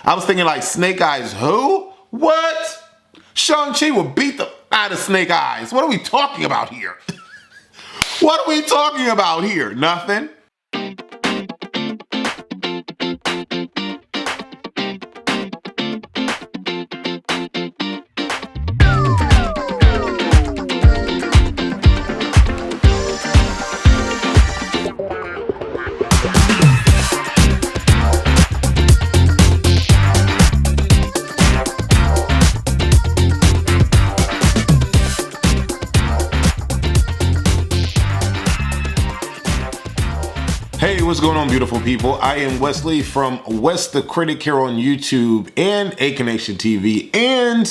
I was thinking like Snake Eyes who? What? Shang-Chi will beat the out of Snake Eyes. What are we talking about here? What are we talking about here? Nothing. Hey, what's going on, beautiful people? I am Wesley from West the Critic here on YouTube and A Connection TV and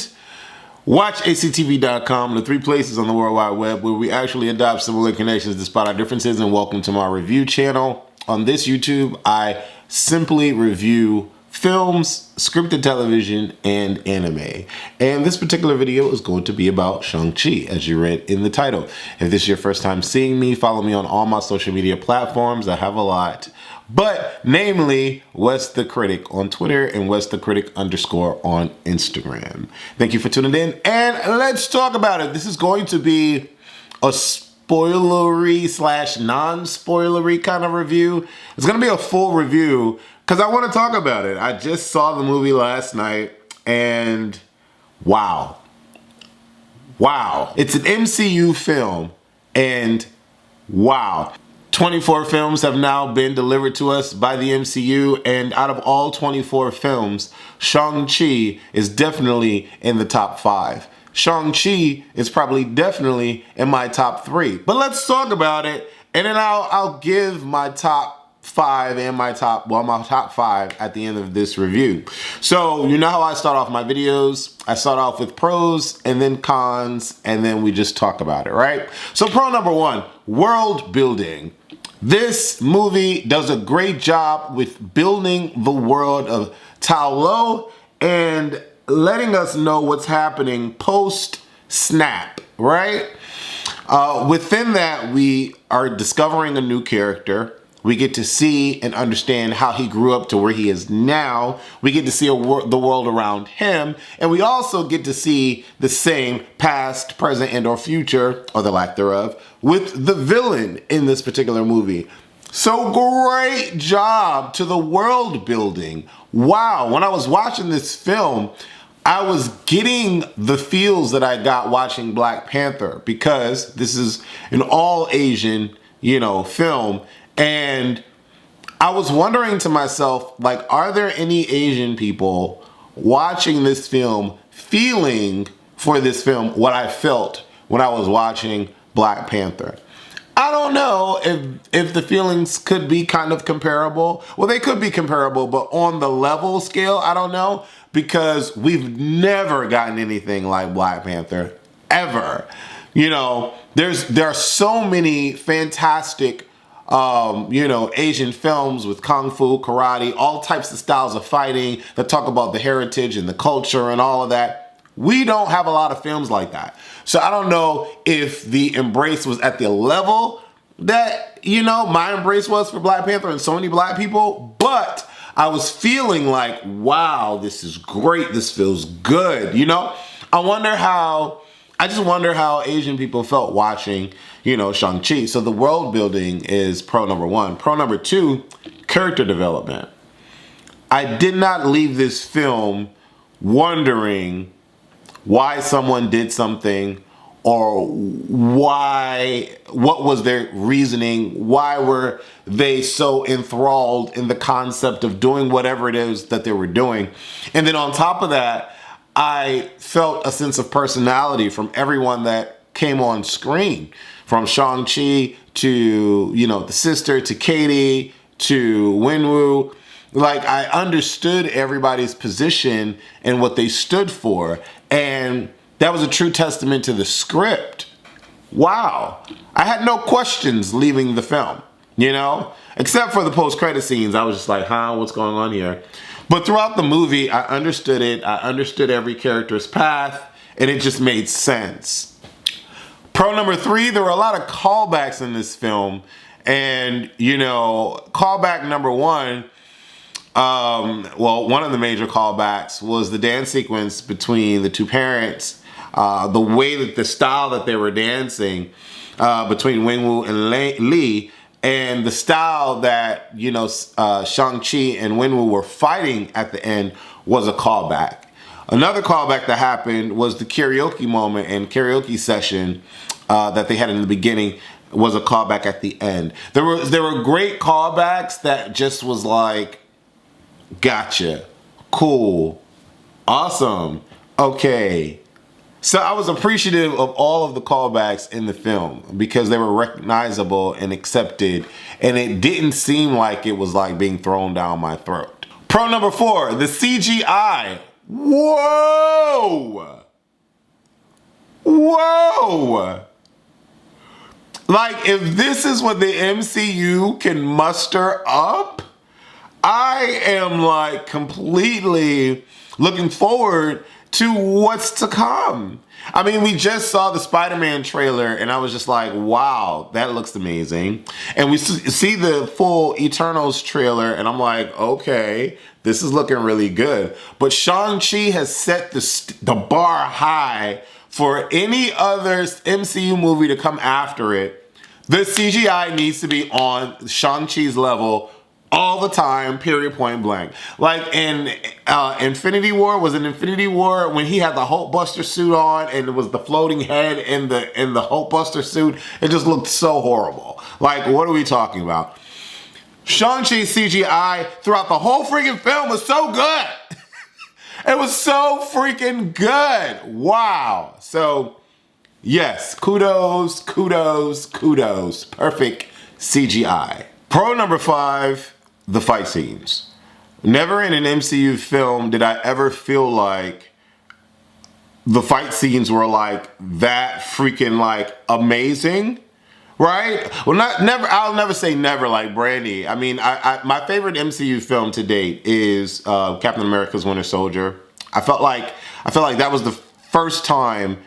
WatchACTV.com, the three places on the World Wide Web where we actually adopt similar connections despite our differences. And welcome to my review channel. On this YouTube, I simply review films, scripted television, and anime. And this particular video is going to be about Shang-Chi, as you read in the title. If this is your first time seeing me, follow me on all my social media platforms. I have a lot, but namely West the Critic on Twitter and West the Critic _ on Instagram. Thank you for tuning in, and let's talk about it. This is going to be a spoilery / non-spoilery kind of review. It's going to be a full review because I want to talk about it. I just saw the movie last night and wow. It's an MCU film and wow. 24 films have now been delivered to us by the MCU, and out of all 24 films, Shang-Chi is definitely in the top 5. Shang-Chi is probably definitely in my top 3. But let's talk about it, and then I'll give my top 5 and my top 5 at the end of this review. So you know how I start off my videos. I start off with pros and then cons, and then we just talk about it, right? So pro number 1, world building. This movie does a great job with building the world of Ta Lo and letting us know what's happening post-snap, right? Within that, we are discovering a new character. We get to see and understand how he grew up to where he is now. We get to see the world around him. And we also get to see the same past, present, and or future, or the lack thereof, with the villain in this particular movie. So great job to the world building. Wow, when I was watching this film, I was getting the feels that I got watching Black Panther, because this is an all Asian, film. And I was wondering to myself, like, are there any Asian people watching this film feeling for this film what I felt when I was watching Black Panther? I don't know if the feelings could be kind of comparable. Well, they could be comparable, but on the level scale, I don't know, because we've never gotten anything like Black Panther, ever. There are so many fantastic Asian films with kung fu, karate, all types of styles of fighting that talk about the heritage and the culture and all of that. We don't have a lot of films like that. So I don't know if the embrace was at the level that, my embrace was for Black Panther and so many Black people, but I was feeling like, wow, this is great. This feels good. I just wonder how Asian people felt watching, Shang-Chi. So the world building is pro number 1. Pro number 2, character development. I did not leave this film wondering why someone did something or what was their reasoning? Why were they so enthralled in the concept of doing whatever it is that they were doing? And then on top of that, I felt a sense of personality from everyone that came on screen, from Shang-Chi to, the sister, to Katie, to Wenwu. Like, I understood everybody's position and what they stood for. And that was a true testament to the script. Wow. I had no questions leaving the film, except for the post-credit scenes. I was just like, what's going on here? But throughout the movie, I understood it. I understood every character's path, and it just made sense. Pro number 3, there were a lot of callbacks in this film. And, callback number 1, Well, one of the major callbacks was the dance sequence between the two parents. The way that the style that they were dancing between Wenwu and Lee, and the style that, you know, Shang-Chi and Wenwu were fighting at the end was a callback. Another callback that happened was the karaoke moment and karaoke session that they had in the beginning was a callback at the end. There were great callbacks that just was like, gotcha, cool, awesome, okay. So I was appreciative of all of the callbacks in the film because they were recognizable and accepted, and it didn't seem like it was like being thrown down my throat. Pro number 4, the CGI. Whoa! Whoa! Like, if this is what the MCU can muster up, I am like completely looking forward to what's to come. I mean, we just saw the Spider-Man trailer and I was just like, wow, that looks amazing. And we see the full Eternals trailer and I'm like, okay, this is looking really good. But Shang-Chi has set the bar high for any other MCU movie to come after it. The CGI needs to be on Shang-Chi's level all the time, period, point blank. Like in Infinity War, was it Infinity War when he had the Hulkbuster suit on and it was the floating head in the Hulkbuster suit? It just looked so horrible. Like, what are we talking about? Shang-Chi's CGI throughout the whole freaking film was so good. It was so freaking good. Wow. So, yes, kudos, kudos, kudos. Perfect CGI. Pro number 5, the fight scenes. Never in an MCU film did I ever feel like the fight scenes were like that freaking like amazing, right? Well, never. I'll never say never like Brandy. I mean, my favorite MCU film to date is Captain America's Winter Soldier. I felt like that was the first time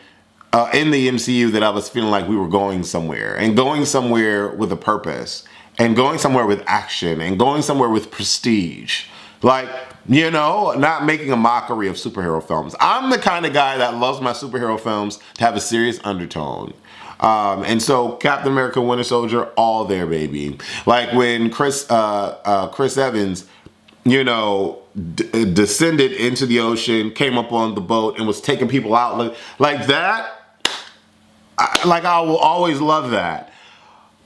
in the MCU that I was feeling like we were going somewhere and going somewhere with a purpose. And going somewhere with action and going somewhere with prestige. Like, you know, not making a mockery of superhero films. I'm the kind of guy that loves my superhero films to have a serious undertone. And so Captain America, Winter Soldier, all there, baby. Like when Chris Evans, you know, descended into the ocean, came up on the boat and was taking people out like that. I will always love that.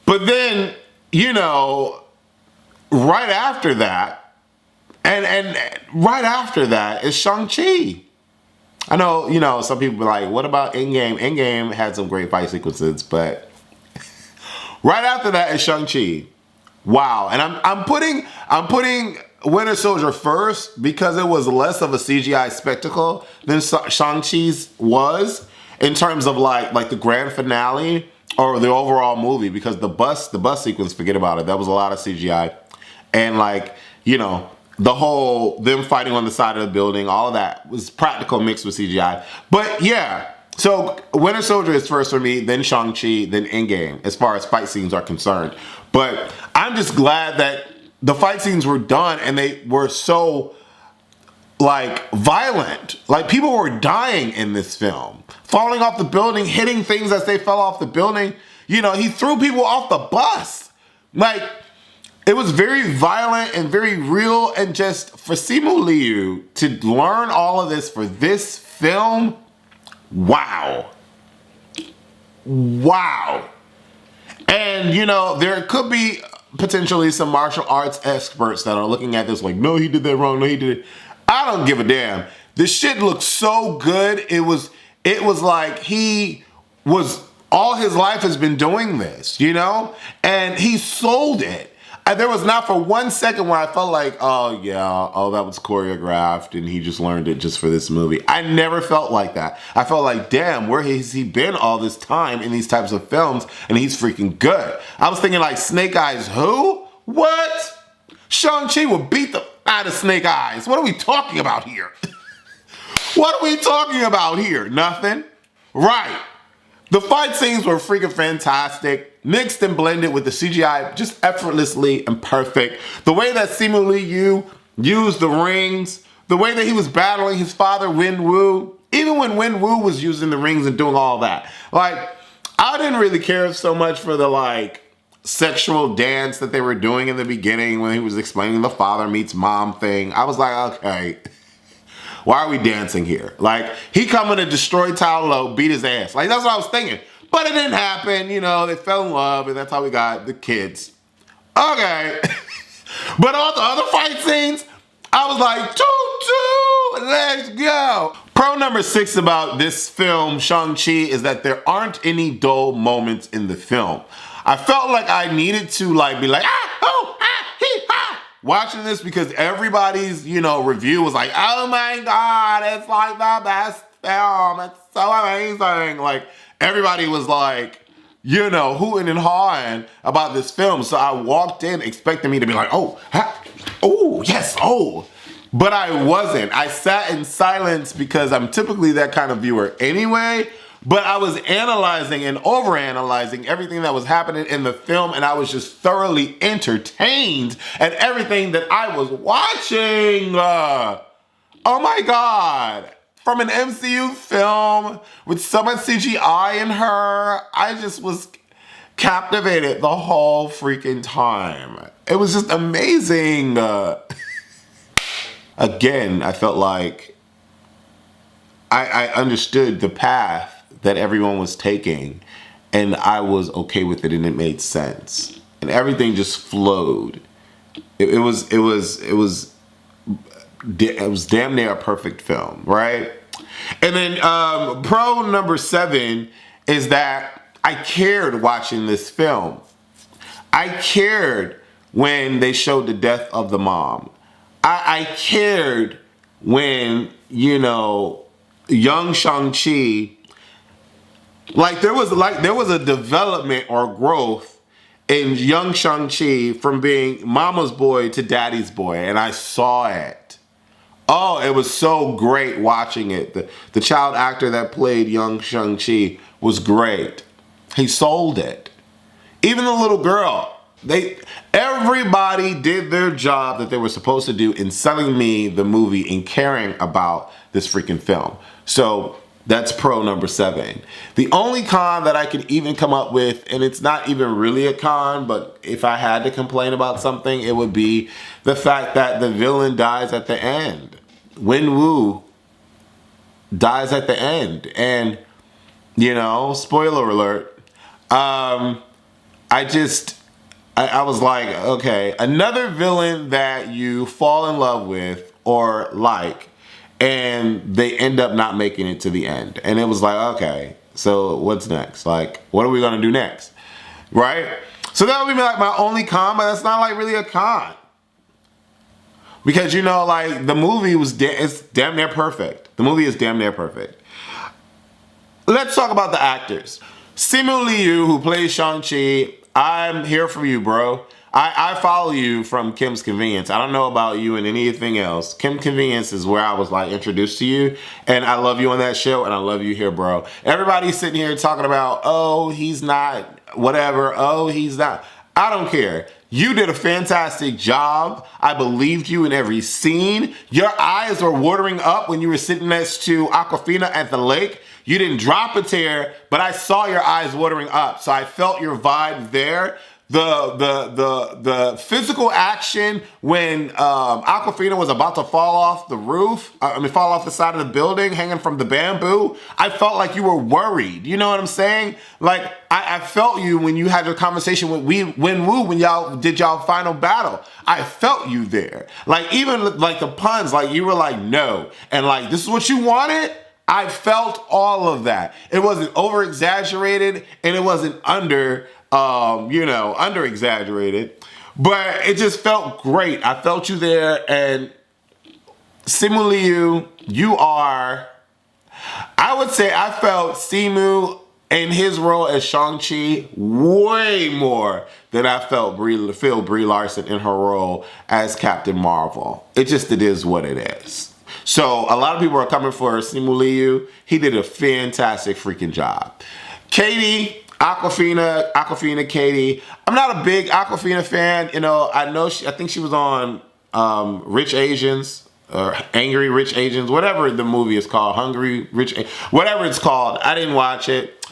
But then, you know, right after that, and right after that is Shang-Chi. I know, you know, some people be like, what about Endgame? Endgame had some great fight sequences, but right after that is Shang-Chi. Wow. And I'm putting Winter Soldier first because it was less of a CGI spectacle than Shang-Chi's was in terms of like the grand finale. Or the overall movie, because the bus sequence, forget about it. That was a lot of CGI. And like, you know, the whole, them fighting on the side of the building, all of that was practical mixed with CGI. But yeah, so Winter Soldier is first for me, then Shang-Chi, then Endgame, as far as fight scenes are concerned. But I'm just glad that the fight scenes were done and they were so like violent. Like people were dying in this film. Falling off the building, hitting things as they fell off the building. You know, he threw people off the bus. Like, it was very violent and very real. And just for Simu Liu to learn all of this for this film, wow. Wow. And, you know, there could be potentially some martial arts experts that are looking at this like, no, he did that wrong. No, he did it. I don't give a damn. This shit looked so good. It was like he was, all his life has been doing this, you know? And he sold it. And there was not for 1 second where I felt like, oh yeah, oh that was choreographed and he just learned it just for this movie. I never felt like that. I felt like, damn, where has he been all this time in these types of films? And he's freaking good. I was thinking like, Snake Eyes who? What? Shang-Chi will beat the out of Snake Eyes. What are we talking about here? What are we talking about here? Nothing? Right. The fight scenes were freaking fantastic, mixed and blended with the CGI just effortlessly and perfect. The way that Simu Liu use the rings, the way that he was battling his father, Wen-Wu, even when Wen-Wu was using the rings and doing all that. Like, I didn't really care so much for the, like, sexual dance that they were doing in the beginning when he was explaining the father meets mom thing. I was like, okay, why are we dancing here? Like, he coming to destroy Tao Lo, beat his ass. Like, that's what I was thinking. But it didn't happen, you know, they fell in love, and that's how we got the kids. Okay. But all the other fight scenes, I was like, toot, let's go. Pro number 6 about this film, Shang-Chi, is that there aren't any dull moments in the film. I felt like I needed to like be like, watching this because everybody's, you know, review was like, oh my God, it's like the best film. It's so amazing. Like, everybody was like, you know, hooting and hawing about this film. So I walked in expecting me to be like, oh, yes, oh. But I wasn't. I sat in silence because I'm typically that kind of viewer anyway. But I was analyzing and overanalyzing everything that was happening in the film, and I was just thoroughly entertained at everything that I was watching. Oh my God. From an MCU film with so much CGI in her, I just was captivated the whole freaking time. It was just amazing. Again, I felt like I understood the path that everyone was taking, and I was okay with it, and it made sense, and everything just flowed. It was damn near a perfect film, right? And then pro number 7 is that I cared watching this film. I cared when they showed the death of the mom. I cared when, you know, young Shang-Chi, like there was a development or growth in young Shang-Chi from being mama's boy to daddy's boy, and I saw it. Oh, it was so great watching it. The child actor that played young Shang-Chi was great. He sold it. Even the little girl, everybody did their job that they were supposed to do in selling me the movie and caring about this freaking film. So that's pro number 7. The only con that I could even come up with, and it's not even really a con, but if I had to complain about something, it would be the fact that the villain dies at the end. Wen-Wu dies at the end. And, you know, spoiler alert, I was like, okay, another villain that you fall in love with or like, and they end up not making it to the end. And it was like, okay, so what's next? Like, what are we gonna do next? Right? So that would be like my only con, but that's not like really a con. Because, you know, like the movie it's damn near perfect. The movie is damn near perfect. Let's talk about the actors. Simu Liu, who plays Shang-Chi, I'm here for you, bro. I follow you from Kim's Convenience. I don't know about you and anything else. Kim Convenience is where I was like introduced to you, and I love you on that show, and I love you here, bro. Everybody's sitting here talking about, oh, he's not whatever. Oh, he's not. I don't care. You did a fantastic job. I believed you in every scene. Your eyes were watering up when you were sitting next to Awkwafina at the lake. You didn't drop a tear, but I saw your eyes watering up. So I felt your vibe there. The physical action when Awkwafina was about to fall off the roof, fall off the side of the building, hanging from the bamboo, I felt like you were worried. You know what I'm saying? Like, I felt you when you had your conversation with Wen-Wu when y'all did y'all final battle. I felt you there. Like, even like the puns, like you were like, no. And like, this is what you wanted? I felt all of that. It wasn't over exaggerated and it wasn't under exaggerated, but it just felt great. I felt you there, and Simu Liu, you are, I would say I felt Simu in his role as Shang-Chi way more than I felt Brie Larson in her role as Captain Marvel. It is what it is. So a lot of people are coming for Simu Liu. He did a fantastic freaking job. Katie, Awkwafina, Katie. I'm not a big Awkwafina fan. You know, I think she was on Rich Asians or Angry Rich Asians, whatever the movie is called, Hungry Rich, whatever it's called. I didn't watch it,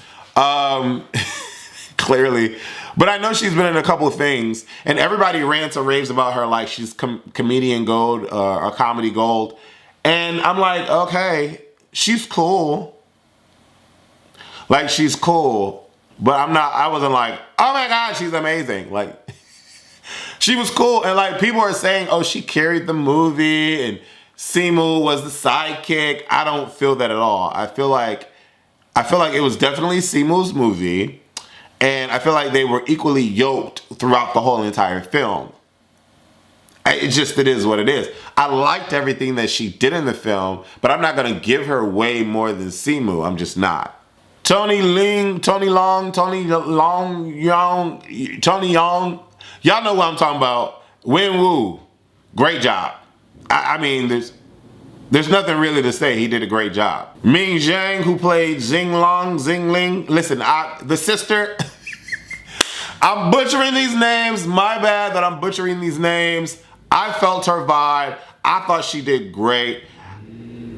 clearly, but I know she's been in a couple of things, and everybody rants or raves about her like she's comedian gold or comedy gold, and I'm like, okay, she's cool, like she's cool, but I wasn't like, oh my God, she's amazing, like. She was cool, and like people are saying, oh, she carried the movie, and Simu was the sidekick. I don't feel that at all. I feel like it was definitely Simu's movie, and I feel like they were equally yoked throughout the whole entire film. It is what it is. I liked everything that she did in the film, but I'm not gonna give her way more than Simu. I'm just not. Tony Young. Y'all know what I'm talking about. Win Woo, great job. I mean, there's nothing really to say. He did a great job. Ming Zhang, who played Xingling. Listen, the sister. I'm butchering these names. My bad that I'm butchering these names. I felt her vibe. I thought she did great.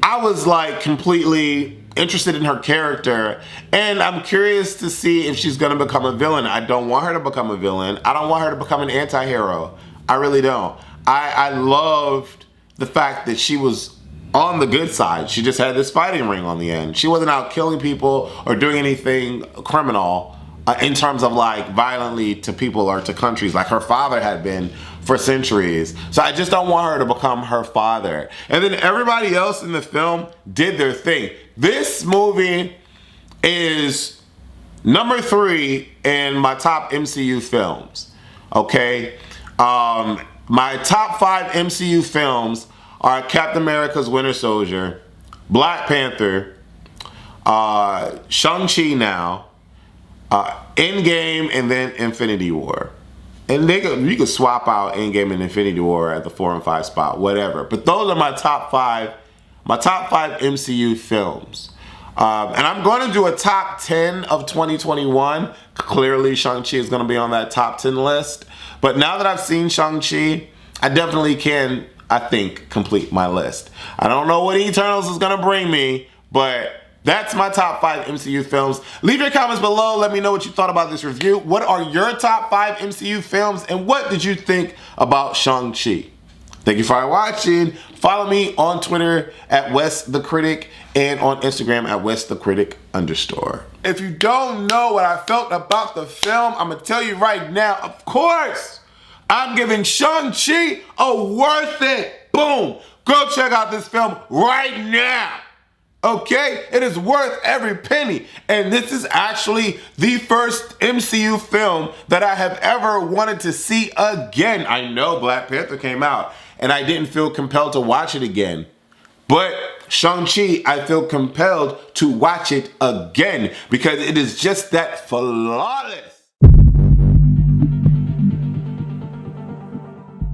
I was like completely interested in her character, and I'm curious to see if she's gonna become a villain. I don't want her to become a villain. I don't want her to become an anti-hero. I really don't. I loved the fact that she was on the good side. She just had this fighting ring on the end. She wasn't out killing people or doing anything criminal in terms of like violently to people or to countries like her father had been for centuries. So I just don't want her to become her father. And then everybody else in the film did their thing. This movie is number 3 in my top MCU films. Okay? My top 5 MCU films are Captain America's Winter Soldier, Black Panther, Shang-Chi now, Endgame, and then Infinity War. And you could swap out Endgame and Infinity War at the 4 and 5 spot, whatever. But those are my top 5 MCU films. And I'm going to do a top 10 of 2021. Clearly, Shang-Chi is going to be on that top 10 list. But now that I've seen Shang-Chi, I definitely can, I think, complete my list. I don't know what Eternals is going to bring me, but that's my top 5 MCU films. Leave your comments below. Let me know what you thought about this review. What are your top 5 MCU films, and what did you think about Shang-Chi? Thank you for watching. Follow me on Twitter at WesTheCritic and on Instagram at WesTheCritic_. If you don't know what I felt about the film, I'm going to tell you right now. Of course, I'm giving Shang-Chi a worth it. Boom. Go check out this film right now. Okay, it is worth every penny, and this is actually the first MCU film that I have ever wanted to see again. I know Black Panther came out, and I didn't feel compelled to watch it again, but Shang-Chi, I feel compelled to watch it again because it is just that flawless.